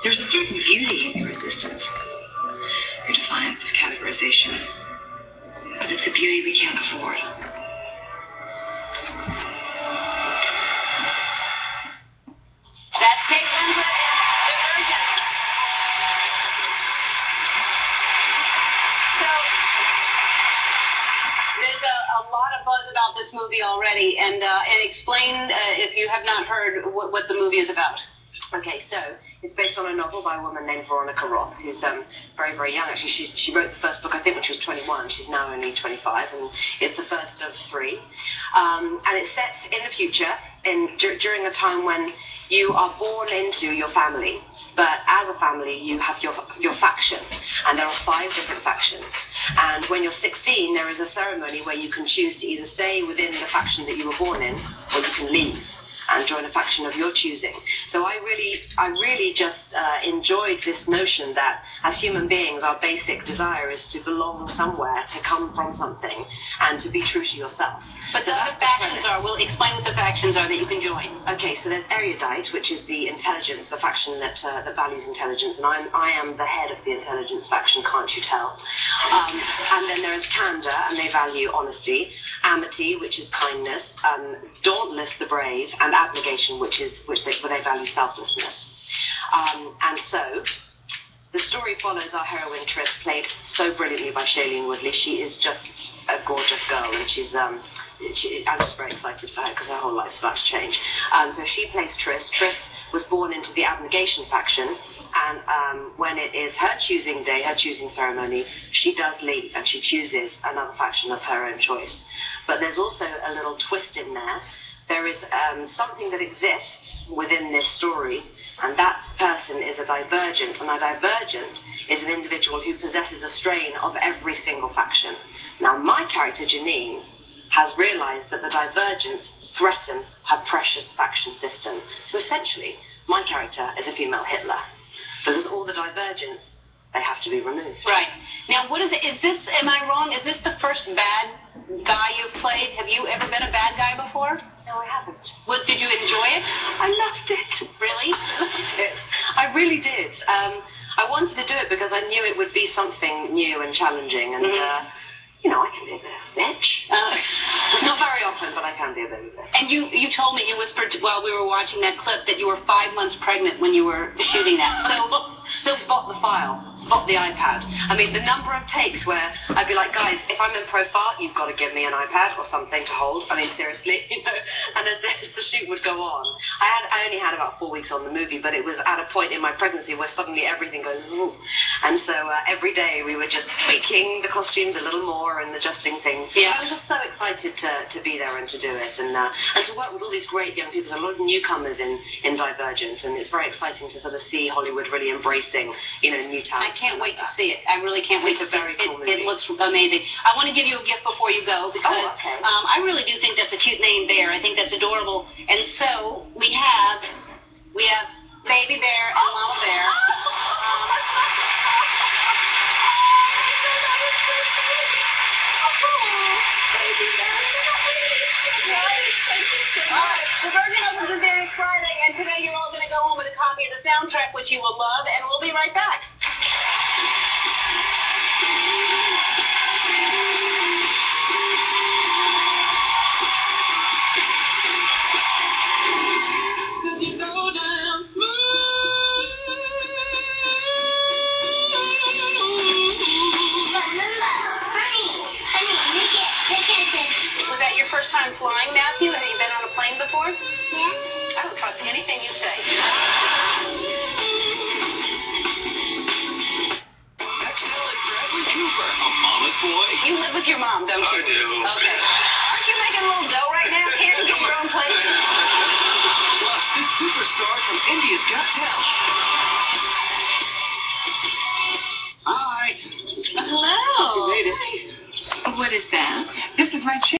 There's a certain beauty in your resistance. Your defiance of categorization. But it's the beauty we can't afford. That's Kate Winslet in Divergent. So, there's a lot of buzz about this movie already, and explain, if you have not heard, what the movie is about. Okay, so it's based on a novel by a woman named Veronica Roth, who's very, very young. Actually, she wrote the first book, I think, when she was 21. She's now only 25, and it's the first of 3. And it's set in the future, during a time when you are born into your family, but as a family, you have your faction, and there are 5 different factions. And when you're 16, there is a ceremony where you can choose to either stay within the faction that you were born in, or you can leave and join a faction of your choosing. So I really just enjoyed this notion that as human beings, our basic desire is to belong somewhere, to come from something, and to be true to yourself. But so the factions are, we'll explain what the factions are that you can join. Okay, so there's Erudite, which is the intelligence, the faction that values intelligence, and I am the head of the intelligence faction, can't you tell? And then there is Candor, and they value honesty. Amity, which is kindness. Dauntless, the brave, and Abnegation, which they value selflessness. And so the story follows our heroine Tris, played so brilliantly by Shailene Woodley. She is just a gorgeous girl, and I'm just very excited for her because her whole life's about to change. So she plays Tris. Tris was born into the Abnegation faction, and when it is her choosing day, her choosing ceremony, she does leave, and she chooses another faction of her own choice. But there's also a little twist in there. There is something that exists within this story, and that person is a divergent, and a divergent is an individual who possesses a strain of every single faction. Now, my character, Janine, has realized that the divergents threaten her precious faction system. So essentially, my character is a female Hitler. So there's all the divergents, they have to be removed. Right. Now, what is it? Is this, am I wrong, is this the first bad guy you've played? Have you ever been a bad guy before? No, I haven't. What, did you enjoy it? I loved it. Really? I loved it. I really did. I wanted to do it because I knew it would be something new and challenging, and you know, I can be a bit of a bitch. Not very often, but I can be a bit of a bitch. And you told me, you whispered while we were watching that clip, that you were 5 months pregnant when you were shooting that. So spot the file, spot the iPad. I mean, the number of takes where I'd be like, guys, if I'm in profile, you've got to give me an iPad or something to hold. I mean, seriously, you know. And as the shoot would go on, I only had about 4 weeks on the movie, but it was at a point in my pregnancy where suddenly everything goes, ooh. And so every day we were just tweaking the costumes a little more and adjusting things. Yeah. I was just so excited to be there and to do it, and to work with all these great young people. There's a lot of newcomers in Divergent, and it's very exciting to sort of see Hollywood really embracing, you know, new talent. I can't wait to see it. I really can't wait to see it. It's a very cool movie. It looks amazing. I want to give you a gift before you go, because okay. I really do think that's a cute name, Bear. I think that's adorable. And so we have Baby Bear and Mama Bear. All right, Divergent opens this very Friday, and today you're all going to go home with a copy of the soundtrack, which you will love, and we'll be right back. Was that your first time flying, Matthew? Have you been on a plane before? Yeah. I don't trust anything you say. That's Alan Bradley Cooper, a mama's boy. You live with your mom, don't you? I do. Okay. Aren't you making a little dough right now? Can't you get your own place? Plus, this superstar from India's Got Talent. Hi. Hello. You made it. What is that? This is my